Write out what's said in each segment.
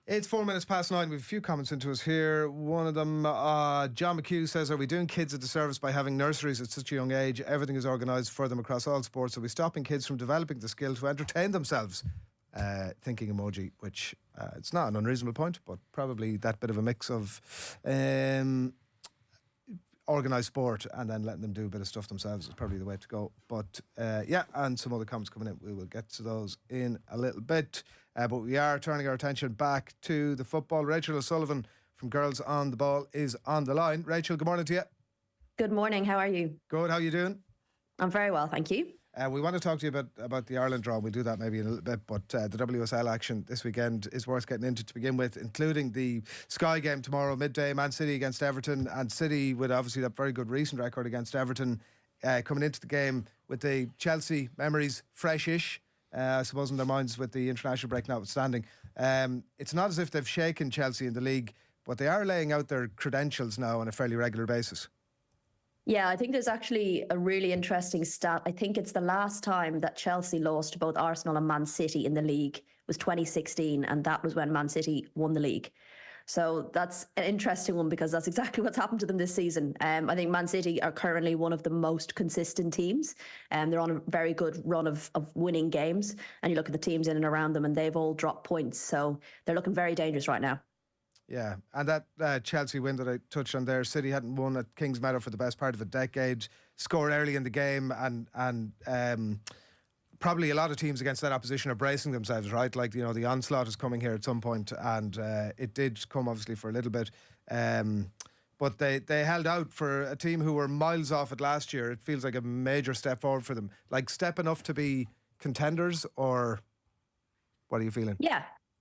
It's 9:04. We have a few comments into us here. One of them, John McHugh says, are we doing kids a disservice by having nurseries at such a young age? Everything is organised for them across all sports. Are we stopping kids from developing the skill to entertain themselves? Thinking emoji, which it's not an unreasonable point, but probably that bit of a mix of organised sport and then letting them do a bit of stuff themselves is probably the way to go. But and some other comments coming in. We will get to those in a little bit. But we are turning our attention back to the football. Rachel O'Sullivan from Girls on the Ball is on the line. Rachel, good morning to you. Good morning. How are you? Good. How are you doing? I'm very well, thank you. We want to talk to you about the Ireland draw. We'll do that maybe in a little bit. But the WSL action this weekend is worth getting into to begin with, including the Sky game tomorrow midday, Man City against Everton. And City, with obviously that very good recent record against Everton, coming into the game with the Chelsea memories fresh-ish, I suppose, in their minds with the international break notwithstanding. It's not as if they've shaken Chelsea in the league, but they are laying out their credentials now on a fairly regular basis. Yeah, I think there's actually a really interesting stat. I think it's the last time that Chelsea lost to both Arsenal and Man City in the league was 2016, and that was when Man City won the league. So that's an interesting one because that's exactly what's happened to them this season. I think Man City are currently one of the most consistent teams. They're on a very good run of winning games. And you look at the teams in and around them and they've all dropped points. So they're looking very dangerous right now. Yeah, and that Chelsea win that I touched on there, City hadn't won at Kingsmeadow for the best part of a decade, scored early in the game and probably a lot of teams against that opposition are bracing themselves, right? Like, you know, the onslaught is coming here at some point, and it did come obviously for a little bit. But they held out for a team who were miles off it last year. It feels like a major step forward for them. Like, step enough to be contenders, or what are you feeling?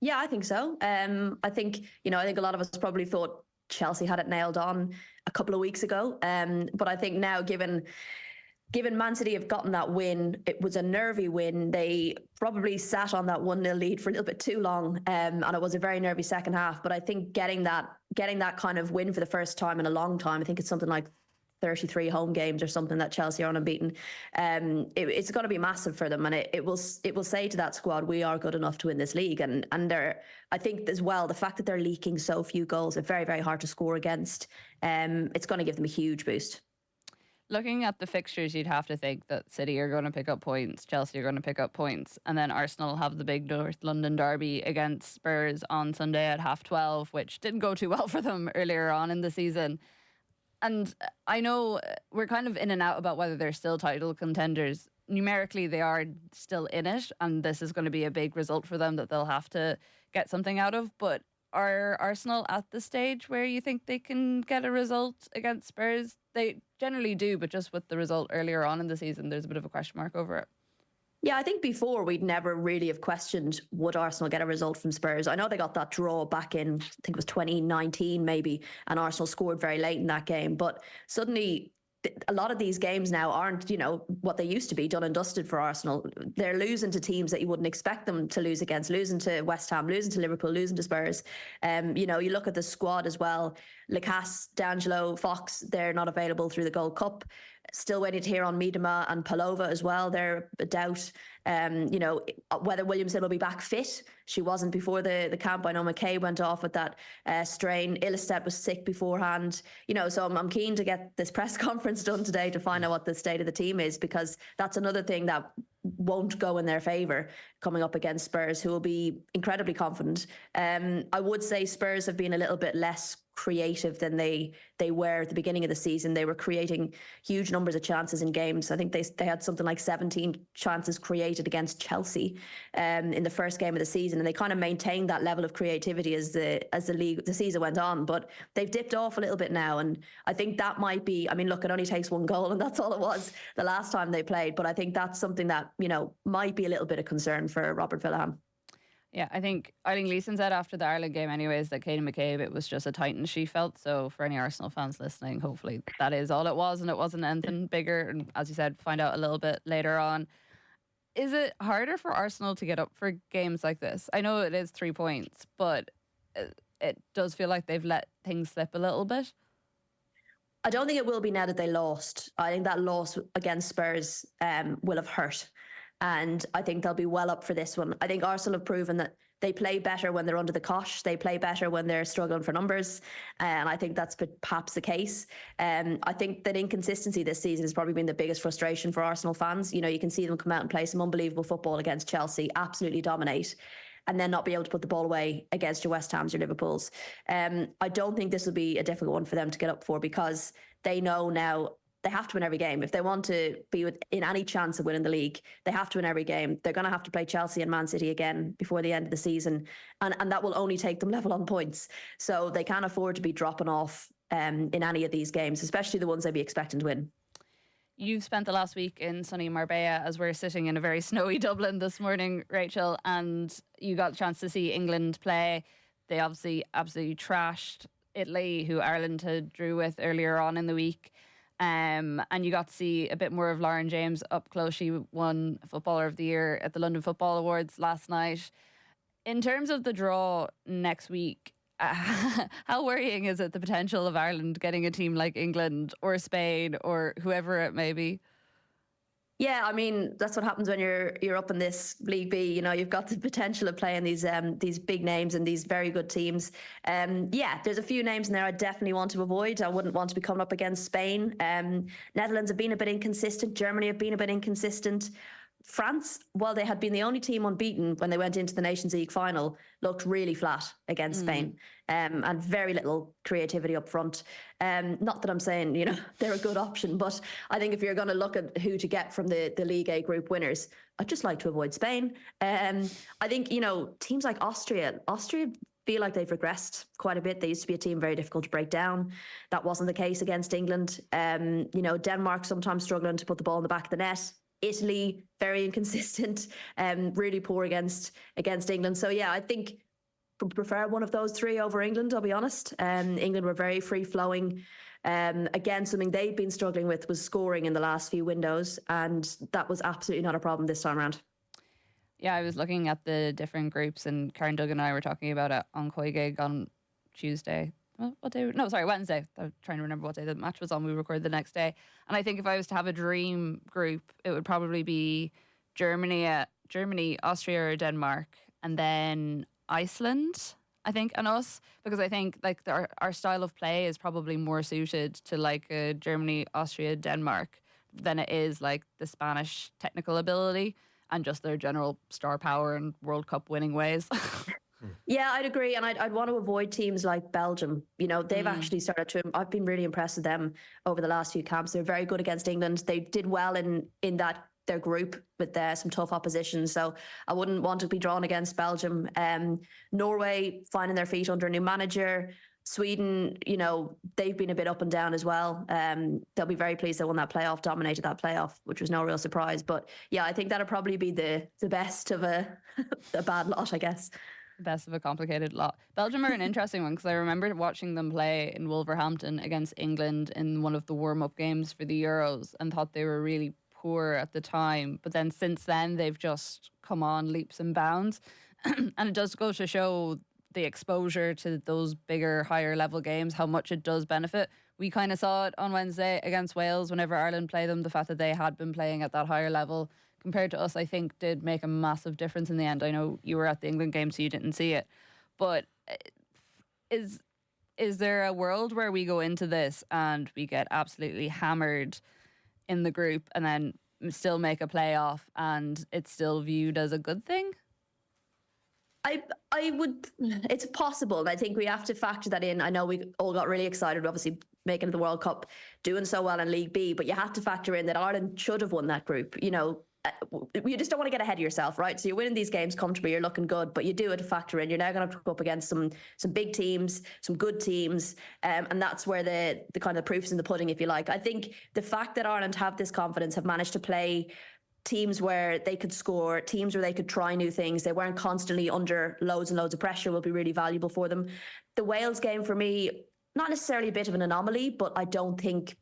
Yeah, I think so. I think a lot of us probably thought Chelsea had it nailed on a couple of weeks ago. But I think now, given Man City have gotten that win, it was a nervy win. They probably sat on that 1-0 lead for a little bit too long, and it was a very nervy second half. But I think getting that kind of win for the first time in a long time, I think it's something like 33 home games or something that Chelsea are unbeaten. It's going to be massive for them, and it will say to that squad, we are good enough to win this league. And I think as well, the fact that they're leaking so few goals, are very, very hard to score against. It's going to give them a huge boost. Looking at the fixtures, you'd have to think that City are going to pick up points, Chelsea are going to pick up points, and then Arsenal have the big North London derby against Spurs on Sunday at 12:30, which didn't go too well for them earlier on in the season. And I know we're kind of in and out about whether they're still title contenders. Numerically, they are still in it, and this is going to be a big result for them that they'll have to get something out of. But are Arsenal at the stage where you think they can get a result against Spurs? They generally do, but just with the result earlier on in the season, there's a bit of a question mark over it. Yeah, I think before we'd never really have questioned, would Arsenal get a result from Spurs? I know they got that draw back in, I think it was 2019 maybe, and Arsenal scored very late in that game. But suddenly, a lot of these games now aren't, what they used to be, done and dusted for Arsenal. They're losing to teams that you wouldn't expect them to lose against, losing to West Ham, losing to Liverpool, losing to Spurs. You look at the squad as well. Lacasse, D'Angelo, Fox, they're not available through the Gold Cup. Still waiting to hear on Miedema and Palova as well. They're a doubt. Whether Williamson will be back fit. She wasn't before the camp. I know McKay went off with that strain. Ilestedt was sick beforehand. So I'm keen to get this press conference done today to find out what the state of the team is, because that's another thing that won't go in their favour coming up against Spurs, who will be incredibly confident. I would say Spurs have been a little bit less creative than they were at the beginning of the season. They were creating huge numbers of chances in games. I think they had something like 17 chances created against Chelsea in the first game of the season, and they kind of maintained that level of creativity as the season went on. But they've dipped off a little bit now, and I think that might be, look, it only takes one goal, and that's all it was the last time they played. But I think that's something that might be a little bit of concern for Robert Villahan. Yeah, I think Eileen Gleeson said after the Ireland game anyways that Katie McCabe, it was just a tightness she felt. So for any Arsenal fans listening, hopefully that is all it was and it wasn't anything bigger. And as you said, find out a little bit later on. Is it harder for Arsenal to get up for games like this? I know it is 3 points, but it does feel like they've let things slip a little bit. I don't think it will be now that they lost. I think that loss against Spurs will have hurt. And I think they'll be well up for this one. I think Arsenal have proven that They play better when they're under the cosh. They play better when they're struggling for numbers. And I think that's perhaps the case. I think that inconsistency this season has probably been the biggest frustration for Arsenal fans. You know, you can see them come out and play some unbelievable football against Chelsea, absolutely dominate, and then not be able to put the ball away against your West Hams, your Liverpools. I don't think this will be a difficult one for them to get up for, because they know now they have to win every game. If they want to be in any chance of winning the league, they have to win every game. They're going to have to play Chelsea and Man City again before the end of the season. And that will only take them level on points. So they can't afford to be dropping off in any of these games, especially the ones they'd be expecting to win. You've spent the last week in sunny Marbella, as we're sitting in a very snowy Dublin this morning, Rachel, and you got a chance to see England play. They obviously absolutely trashed Italy, who Ireland had drew with earlier on in the week. And you got to see a bit more of Lauren James up close. She won Footballer of the Year at the London Football Awards last night. In terms of the draw next week, how worrying is it, the potential of Ireland getting a team like England or Spain or whoever it may be? Yeah, I mean, that's what happens when you're up in this League B. You know, you've got the potential of playing these big names and these very good teams. Yeah, there's a few names in there I definitely want to avoid. I wouldn't want to be coming up against Spain. Netherlands have been a bit inconsistent. Germany have been a bit inconsistent. France, while they had been the only team unbeaten when they went into the Nations League final, looked really flat against Spain, and very little creativity up front. Not that I'm saying, you know, they're a good option, but I think if you're going to look at who to get from the League A group winners, I'd just like to avoid Spain. I think, you know, teams like Austria feel like they've regressed quite a bit. They used to be a team very difficult to break down. That wasn't the case against England. You know, Denmark sometimes struggling to put the ball in the back of the net. Italy, very inconsistent, really poor against England. So yeah, I think prefer one of those three over England, I'll be honest. England were very free-flowing. Again, something they've been struggling with was scoring in the last few windows, and that was absolutely not a problem this time around. Yeah, I was looking at the different groups, and Karen Duggan and I were talking about it on Coigig on Tuesday. What day? No, sorry, Wednesday. I'm trying to remember what day the match was on. We recorded the next day. And I think if I was to have a dream group, it would probably be Germany, Austria or Denmark, and then Iceland, I think, and us, because I think like our style of play is probably more suited to like a Germany, Austria, Denmark than it is like the Spanish technical ability and just their general star power and World Cup winning ways. Yeah, I'd agree. And I'd want to avoid teams like Belgium. You know, they've actually started to, I've been really impressed with them over the last few camps. They're very good against England. They did well in that their group with some tough opposition. So I wouldn't want to be drawn against Belgium. Norway finding their feet under a new manager. Sweden, you know, they've been a bit up and down as well. They'll be very pleased they won that playoff, dominated that playoff, which was no real surprise. But yeah, I think that'll probably be the best of a bad lot, I guess. Best of a complicated lot. Belgium are an interesting one because I remember watching them play in Wolverhampton against England in one of the warm-up games for the Euros and thought they were really poor at the time. But then since then, they've just come on leaps and bounds. And it does go to show the exposure to those bigger, higher level games, how much it does benefit. We kind of saw it on Wednesday against Wales whenever Ireland played them, the fact that they had been playing at that higher level compared to us, I think, did make a massive difference in the end. I know you were at the England game, so you didn't see it. But is there a world where we go into this and we get absolutely hammered in the group and then still make a playoff and it's still viewed as a good thing? I would, it's possible. And I think we have to factor that in. I know we all got really excited, obviously, making the World Cup, doing so well in League B, but you have to factor in that Ireland should have won that group. You know, you just don't want to get ahead of yourself, right? So you're winning these games comfortably, you're looking good, but you do it to factor in. You're now going to have to go up against some big teams, some good teams, and that's where the kind of proof's in the pudding, if you like. I think the fact that Ireland have this confidence, have managed to play teams where they could score, teams where they could try new things, they weren't constantly under loads and loads of pressure, will be really valuable for them. The Wales game, for me, not necessarily a bit of an anomaly, but I don't think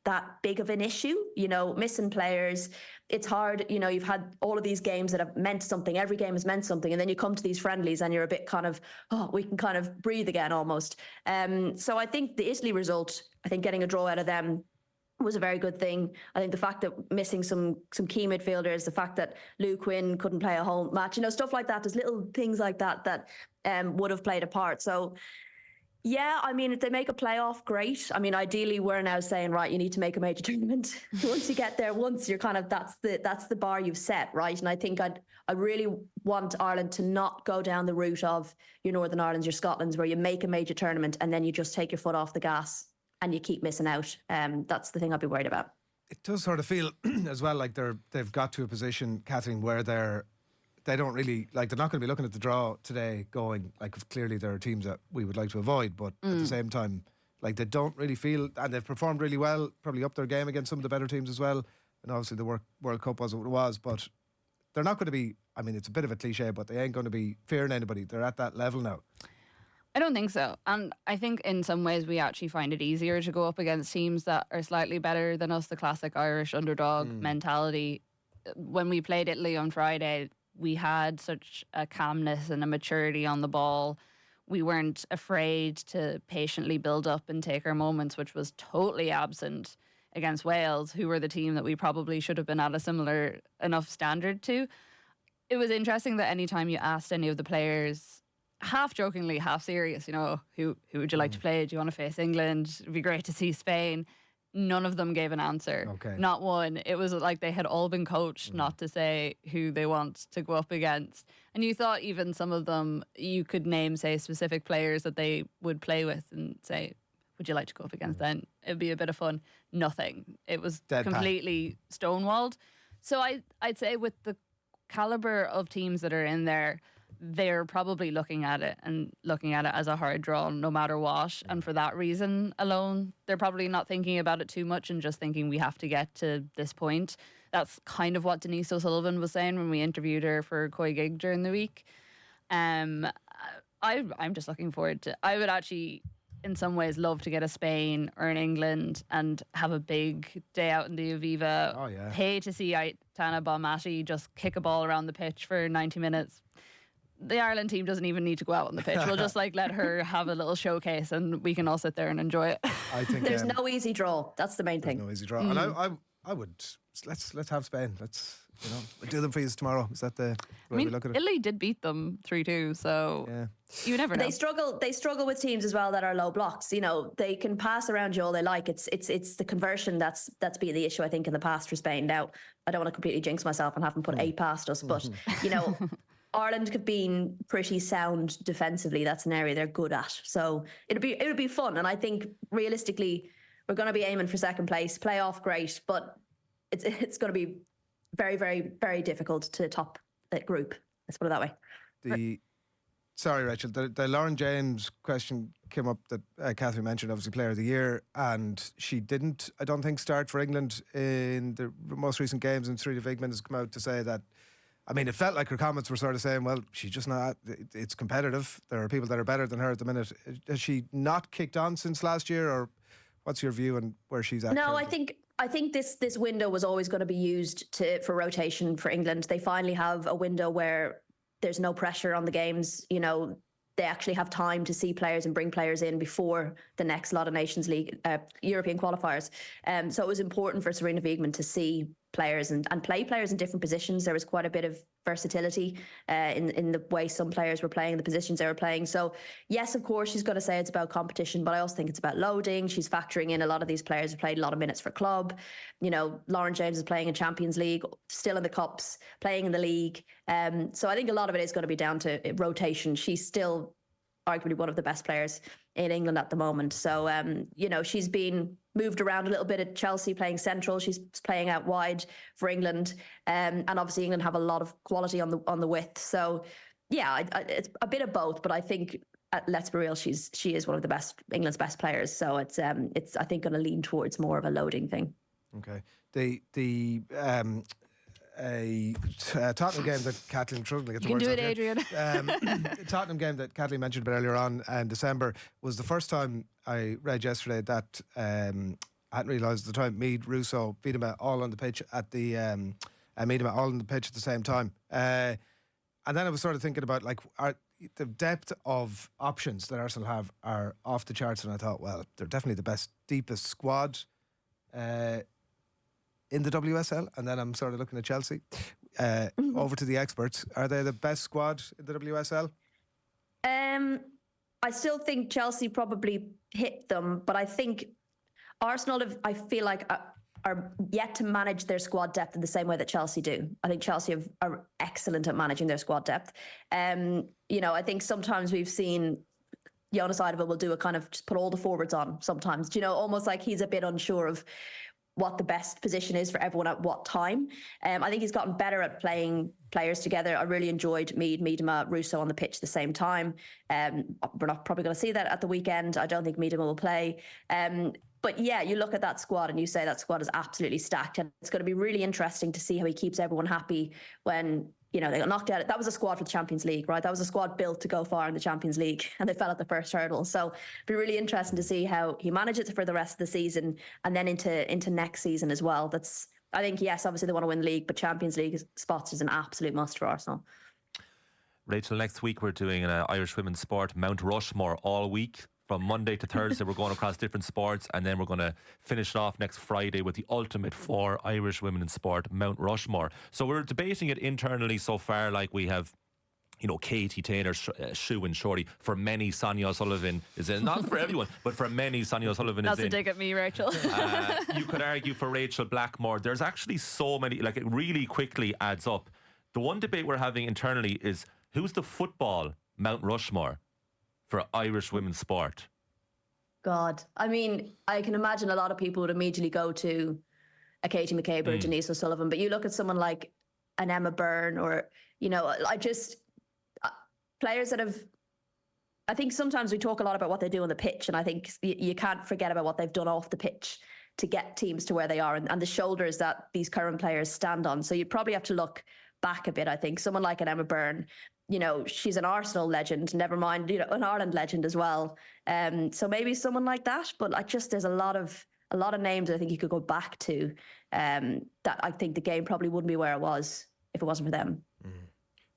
that big of an issue. You know, missing players, it's hard. You know, you've had all of these games that have meant something. Every game has meant something. And then you come to these friendlies and you're a bit kind of, oh, we can kind of breathe again almost. So I think the Italy result, I think getting a draw out of them was a very good thing. I think the fact that missing some key midfielders, the fact that Lou Quinn couldn't play a whole match, stuff like that. There's little things like that would have played a part. So yeah, I mean, if they make a playoff, great. I mean, ideally, we're now saying, right, you need to make a major tournament. Once you get there, once you're kind of, that's the bar you've set, right? And I think I really want Ireland to not go down the route of your Northern Ireland's, your Scotland's, where you make a major tournament and then you just take your foot off the gas and you keep missing out. That's the thing I'd be worried about. It does sort of feel as well like they've got to a position, Kathleen, where they don't really, like, they're not going to be looking at the draw today going, like, clearly there are teams that we would like to avoid, but at the same time, like, they don't really feel, and they've performed really well, probably up their game against some of the better teams as well, and obviously the World Cup was what it was, but they're not going to be, I mean, it's a bit of a cliche, but they ain't going to be fearing anybody. They're at that level now. I don't think so. And I think in some ways we actually find it easier to go up against teams that are slightly better than us, the classic Irish underdog mentality. When we played Italy on Friday, we had such a calmness and a maturity on the ball. We weren't afraid to patiently build up and take our moments, which was totally absent against Wales, who were the team that we probably should have been at a similar enough standard to. It was interesting that anytime you asked any of the players, half jokingly, half serious, who would you like to play? Do you want to face England? It'd be great to see Spain. None of them gave an answer. Okay. Not one. It was like they had all been coached not to say who they want to go up against. And you thought even some of them, you could name, say, specific players that they would play with and say, would you like to go up against them? It'd be a bit of fun. Nothing. It was completely stonewalled. So I'd say with the calibre of teams that are in there, they're probably looking at it as a hard draw no matter what. And for that reason alone, they're probably not thinking about it too much and just thinking we have to get to this point. That's kind of what Denise O'Sullivan was saying when we interviewed her for Koi Gig during the week. I'm just looking forward to, I would actually in some ways love to get a Spain or an England and have a big day out in the Aviva. Oh, yeah. Pay to see Aitana Bonmati just kick a ball around the pitch for 90 minutes. The Ireland team doesn't even need to go out on the pitch. We'll just let her have a little showcase and we can all sit there and enjoy it. I think there's no easy draw. That's the main thing. No easy draw. And I would let's have Spain. Let's we'll do them for you tomorrow. Is that the way we look at it? Italy did beat them 3-2, so yeah. You never know. They struggle with teams as well that are low blocks. They can pass around you all they like. It's the conversion that's been the issue I think in the past for Spain. Now I don't want to completely jinx myself and have them put 8 past us, but Ireland have been pretty sound defensively. That's an area they're good at. So it would be fun. And I think realistically, we're going to be aiming for second place. Playoff, great, but it's going to be very, very, very difficult to top that group. Let's put it that way. Sorry, Rachel. The Lauren James question came up that Catherine mentioned, obviously Player of the Year, and she didn't, I don't think, start for England in the most recent games. And Sarita Vigman has come out to say that. I mean, it felt like her comments were sort of saying, well, she's just not, it's competitive. There are people that are better than her at the minute. Has she not kicked on since last year, or what's your view on where she's at? No, currently? I think this window was always going to be used for rotation for England. They finally have a window where there's no pressure on the games. They actually have time to see players and bring players in before the next lot of Nations League European qualifiers. So it was important for Sarina Wiegman to see players and play players in different positions. There was quite a bit of versatility in the way some players were playing, the positions they were playing. So yes, of course, she's going to say it's about competition, but I also think it's about loading. She's factoring in a lot of these players have played a lot of minutes for club. Lauren James is playing in Champions League, still in the Cups, playing in the league. So I think a lot of it is going to be down to rotation. She's still arguably one of the best players in England at the moment. So, she's been moved around a little bit at Chelsea, playing central. She's playing out wide for England. And obviously England have a lot of quality on the width. So, yeah, it's a bit of both. But I think, let's be real, she is one of the best, England's best players. So it's I think, going to lean towards more of a loading thing. Okay. The Tottenham game that Kathleen you can do it, Adrian. Tottenham game that Kathleen mentioned a bit earlier on in December was the first time I read yesterday that I hadn't realised at the time Mead, Russo, Wiedema all on the pitch at the Miedema all on the pitch at the same time. And then I was sort of thinking about the depth of options that Arsenal have are off the charts, and I thought, well, they're definitely the best, deepest squad in the WSL, and then I'm sort of looking at Chelsea. Over to the experts. Are they the best squad in the WSL? I still think Chelsea probably hit them, but I think Arsenal I feel like are yet to manage their squad depth in the same way that Chelsea do. I think Chelsea are excellent at managing their squad depth. I think sometimes we've seen Jonas Eidevall will do a kind of just put all the forwards on sometimes, almost like he's a bit unsure of what the best position is for everyone at what time. I think he's gotten better at playing players together. I really enjoyed Mead, Miedema, Russo on the pitch at the same time. We're not probably going to see that at the weekend. I don't think Miedema will play. But yeah, you look at that squad and you say that squad is absolutely stacked. And it's going to be really interesting to see how he keeps everyone happy when, they got knocked out. That was a squad for the Champions League, right? That was a squad built to go far in the Champions League and they fell at the first hurdle. So it'll be really interesting to see how he manages it for the rest of the season and then into next season as well. I think, yes, obviously they want to win the league, but Champions League spots is an absolute must for Arsenal. Rachel, next week we're doing an Irish women's sport Mount Rushmore all week. From Monday to Thursday, we're going across different sports, and then we're going to finish it off next Friday with the ultimate for Irish women in sport, Mount Rushmore. So we're debating it internally so far, like we have, Katie Taylor, Shoe and Shorty. For many, Sonia O'Sullivan is in. Not for everyone, but for many, Sonia O'Sullivan is in. That's a dig at me, Rachel. You could argue for Rachel Blackmore. There's actually so many, like it really quickly adds up. The one debate we're having internally is who's the football Mount Rushmore for Irish women's sport? God. I mean, I can imagine a lot of people would immediately go to a Katie McCabe or Denise O'Sullivan, but you look at someone like an Emma Byrne or, players that have, I think sometimes we talk a lot about what they do on the pitch, and I think you can't forget about what they've done off the pitch to get teams to where they are and the shoulders that these current players stand on. So you'd probably have to look back a bit, I think. Someone like an Emma Byrne, she's an Arsenal legend, never mind, an Ireland legend as well. So maybe someone like that, but there's a lot of names I think you could go back to that I think the game probably wouldn't be where it was if it wasn't for them.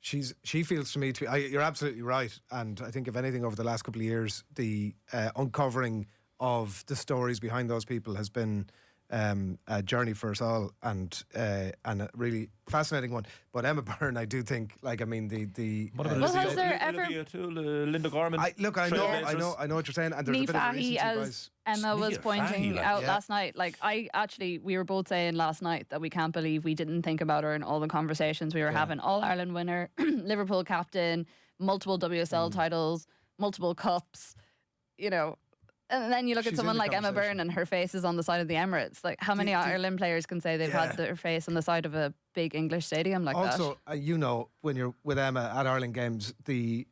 She feels to me you're absolutely right, and I think if anything over the last couple of years the uncovering of the stories behind those people has been a journey for us all, and a really fascinating one. But Emma Byrne, I do think, what about has there ever Linda Gorman? I know what you're saying, and there's a bit of recency as Emma was pointing out last night. We were both saying last night that we can't believe we didn't think about her in all the conversations we were having. All Ireland winner, Liverpool captain, multiple WSL titles, multiple cups, And then you look at someone like Emma Byrne and her face is on the side of the Emirates. Like, how many Ireland players can say they've had their face on the side of a big English stadium like that? Also, when you're with Emma at Ireland games, the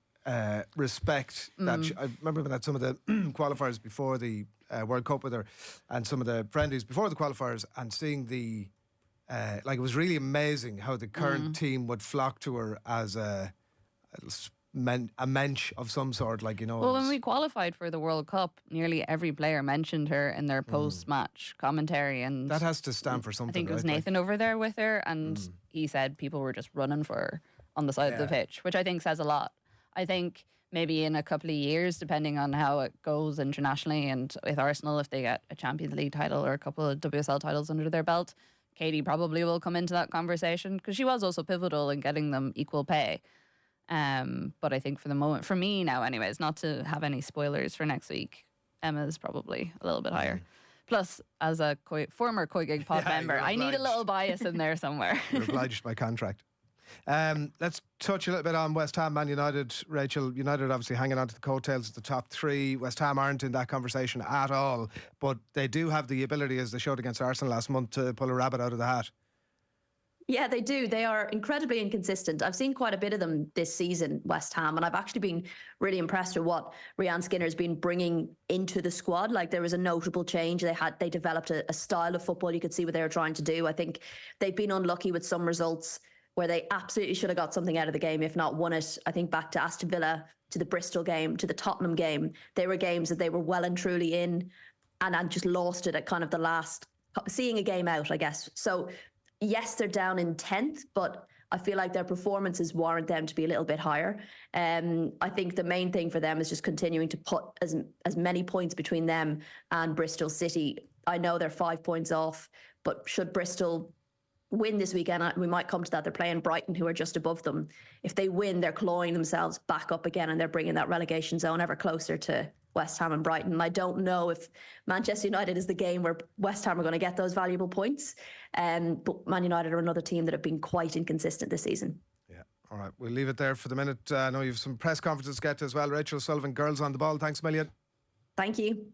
respect that I remember when I had some of the qualifiers before the World Cup with her and some of the friendlies before the qualifiers, and seeing it was really amazing how the current team would flock to her as a mensch of some sort, Well, when we qualified for the World Cup, nearly every player mentioned her in their post-match commentary, and that has to stand for something. I think it was Nathan over there with her, and he said people were just running for her on the side of the pitch, which I think says a lot. I think maybe in a couple of years, depending on how it goes internationally, and with Arsenal, if they get a Champions League title or a couple of WSL titles under their belt, Katie probably will come into that conversation because she was also pivotal in getting them equal pay. But I think for the moment, for me now anyways, not to have any spoilers for next week, Emma's probably a little bit higher. Plus, as a former Coigig Pod member, I need a little bias in there somewhere. You're obliged by contract. Let's touch a little bit on West Ham, Man United. Rachel, United obviously hanging on to the coattails of the top three. West Ham aren't in that conversation at all, but they do have the ability, as they showed against Arsenal last month, to pull a rabbit out of the hat. Yeah, they do. They are incredibly inconsistent. I've seen quite a bit of them this season, West Ham, and I've actually been really impressed with what Rianne Skinner's been bringing into the squad. Like, there was a notable change. They developed a style of football. You could see what they were trying to do. I think they've been unlucky with some results where they absolutely should have got something out of the game, if not won it. I think back to Aston Villa, to the Bristol game, to the Tottenham game. They were games that they were well and truly in and just lost it at kind of the last, seeing a game out, I guess. So yes, they're down in 10th, but I feel like their performances warrant them to be a little bit higher. I think the main thing for them is just continuing to put as many points between them and Bristol City. I know they're 5 points off, but should Bristol win this weekend, we might come to that. They're playing Brighton, who are just above them. If they win, they're clawing themselves back up again, and they're bringing that relegation zone ever closer to West Ham and Brighton. And I don't know if Manchester United is the game where West Ham are going to get those valuable points. But Man United are another team that have been quite inconsistent this season. Yeah. All right. We'll leave it there for the minute. I know you have some press conferences to get to as well. Rachel Sullivan, Girls on the Ball. Thanks a million. Thank you.